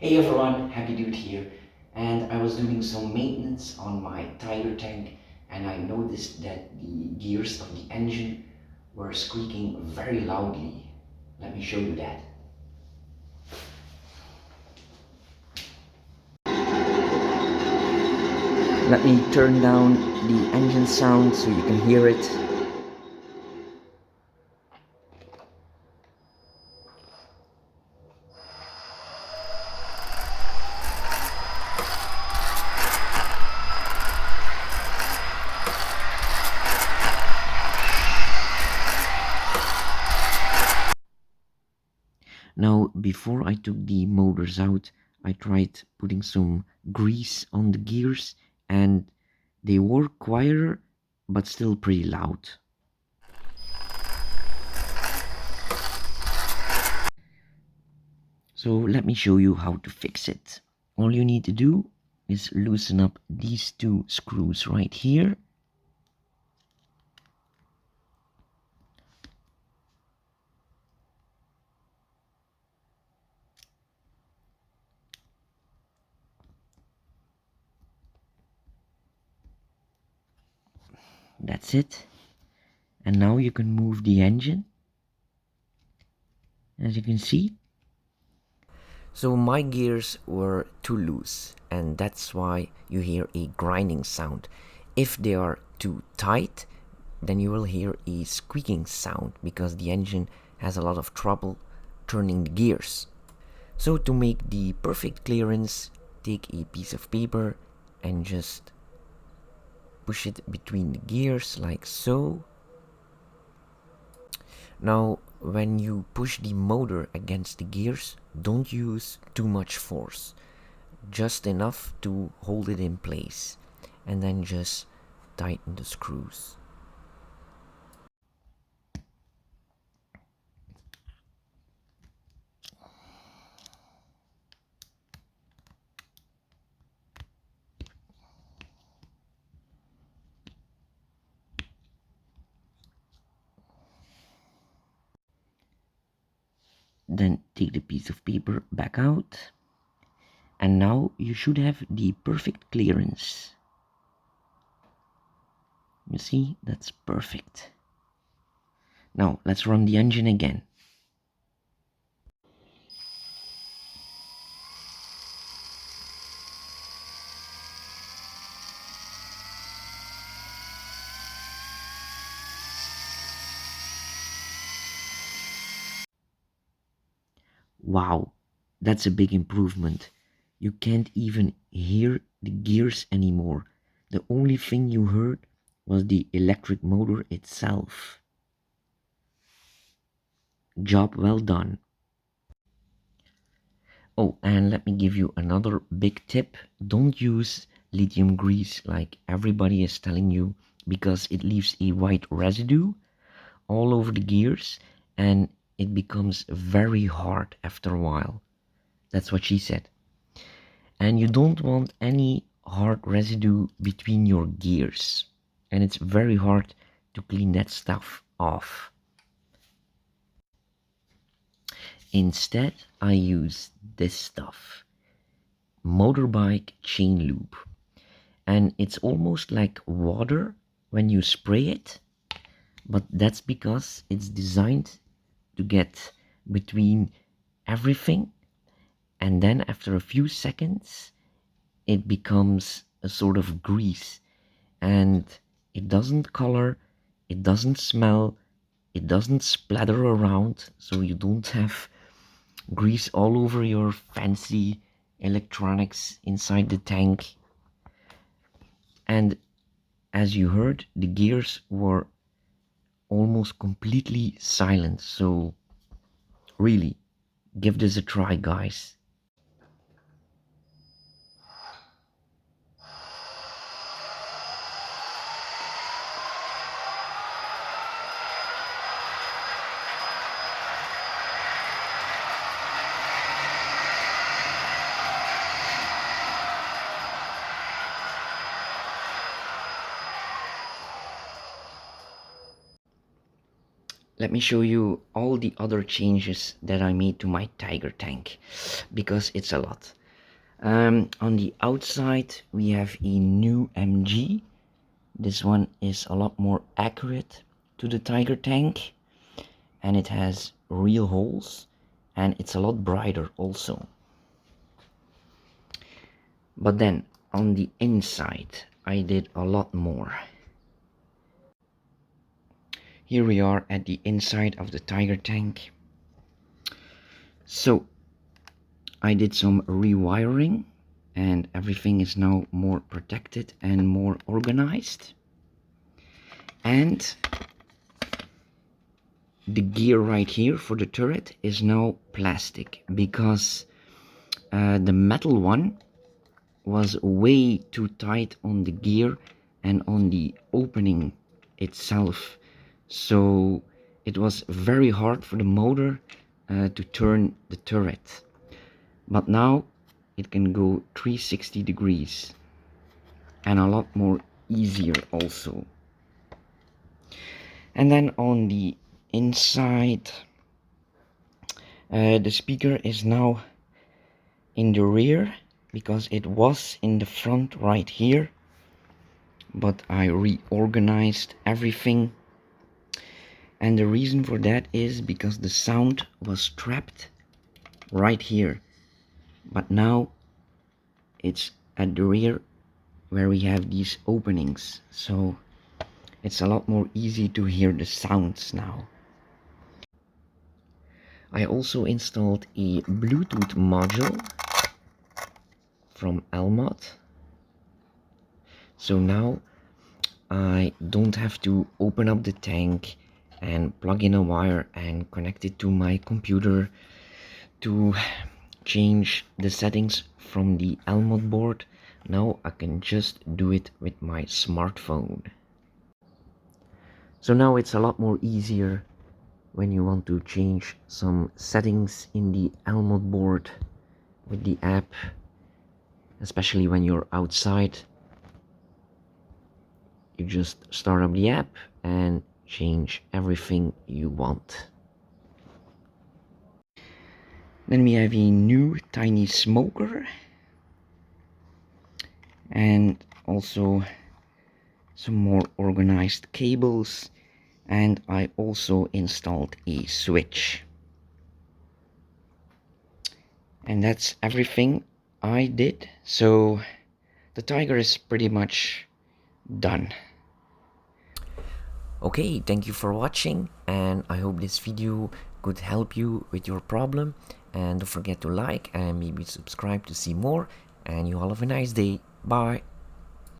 Hey everyone, Happy Dude here, and I was doing some maintenance on my tire tank and I noticed that the gears of the engine were squeaking very loudly. Let me show you that. Let me turn down the engine sound so you can hear it. Now, before I took the motors out, I tried putting some grease on the gears and they were quieter but still pretty loud. So let me show you how to fix it. All you need to do is loosen up these two screws right here. That's it. And now you can move the engine, as you can see. So my gears were too loose, and that's why you hear a grinding sound. If they are too tight, then you will hear a squeaking sound because the engine has a lot of trouble turning the gears. So to make the perfect clearance, take a piece of paper and just push it between the gears like so. Now, when you push the motor against the gears, don't use too much force, just enough to hold it in place, and then just tighten the screws. Then take the piece of paper back out, and now you should have the perfect clearance. You see, that's perfect. Now let's run the engine again. Wow, that's a big improvement. You can't even hear the gears anymore. The only thing you heard was the electric motor itself. Job well done. Oh, and let me give you another big tip. Don't use lithium grease like everybody is telling you because it leaves a white residue all over the gears and it becomes very hard after a while. That's what she said. And you don't want any hard residue between your gears. And it's very hard to clean that stuff off. Instead, I use this stuff, motorbike chain lube. And it's almost like water when you spray it, but that's because it's designed to get between everything, and then after a few seconds it becomes a sort of grease, and it doesn't color, it doesn't smell, it doesn't splatter around, so you don't have grease all over your fancy electronics inside the tank. And as you heard, the gears were almost completely silent, so really give this a try, guys. let me show you all the other changes that I made to my tiger tank, because it's a lot. On the outside we have a new MG. This one is a lot more accurate to the tiger tank, and it has real holes, and it's a lot brighter also. But then on the inside I did a lot more. Here we are at the inside of the tiger tank. So I did some rewiring, and everything is now more protected and more organized. And the gear right here for the turret is now plastic, because the metal one was way too tight on the gear and on the opening itself. So it was very hard for the motor to turn the turret. But now it can go 360 degrees, and a lot more easier also. And then on the inside, the speaker is now in the rear, because it was in the front right here, but I reorganized everything. And the reason for that is because the sound was trapped right here, but now it's at the rear where we have these openings, so it's a lot more easy to hear the sounds now. I also installed a Bluetooth module from Elmod, so now I don't have to open up the tank and plug in a wire and connect it to my computer to change the settings from the Elmod board. Now I can just do it with my smartphone. So now it's a lot more easier when you want to change some settings in the Elmod board with the app, especially when you're outside. You just start up the app and change everything you want. Then we have a new tiny smoker, and also some more organized cables, and I also installed a switch. And that's everything I did. So the Tiger is pretty much done. Okay, thank you for watching, and I hope this video could help you with your problem. And don't forget to like and maybe subscribe to see more, and you all have a nice day. Bye.